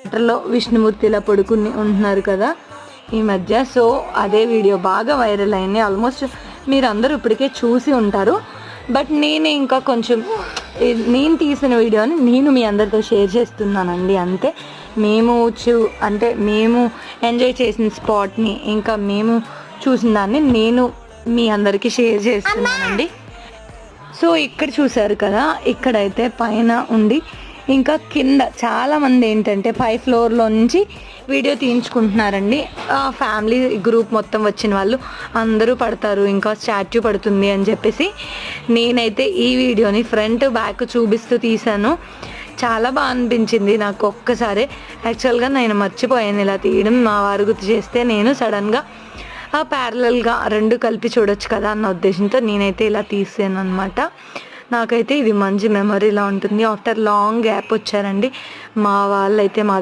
వాటర్లో విష్ణుమూర్తి ఇలా పడుకుని ఉంటున్నారు కదా ఈ మధ్య. సో అదే వీడియో బాగా వైరల్ అయింది. ఆల్మోస్ట్ మీరు అందరూ ఇప్పటికే చూసి ఉంటారు. బట్ నేను ఇంకా కొంచెం నేను తీసిన వీడియోని నేను మీ అందరితో షేర్ చేస్తున్నానండి. అంతే. అంటే మేము ఎంజాయ్ చేసిన స్పాట్ని ఇంకా మేము చూసిన దాన్ని నేను మీ అందరికీ షేర్ చేస్తున్నానండి. సో ఇక్కడ చూసారు కదా, ఇక్కడైతే పైన ఉండి ఇంకా కింద చాలామంది ఏంటంటే 5th ఫ్లోర్లో నుంచి వీడియో తీయించుకుంటున్నారండి. ఫ్యామిలీ గ్రూప్ మొత్తం వచ్చిన వాళ్ళు అందరూ పడతారు, ఇంకా స్టాట్యూ పడుతుంది అని చెప్పేసి నేనైతే ఈ వీడియోని ఫ్రంట్ బ్యాక్ చూపిస్తూ తీశాను. చాలా బాగా అనిపించింది నాకు. ఒక్కసారి యాక్చువల్గా నేను మర్చిపోయాను ఇలా తీయడం. మా వారు గుర్తు చేస్తే నేను సడన్గా ప్యారలల్గా రెండు కలిపి చూడొచ్చు కదా అన్న ఉద్దేశంతో నేనైతే ఇలా తీసాను అనమాట. నాకైతే ఇది మంచి మెమరీలా ఉంటుంది. ఆఫ్టర్ లాంగ్ గ్యాప్ వచ్చారండి మా వాళ్ళైతే. మా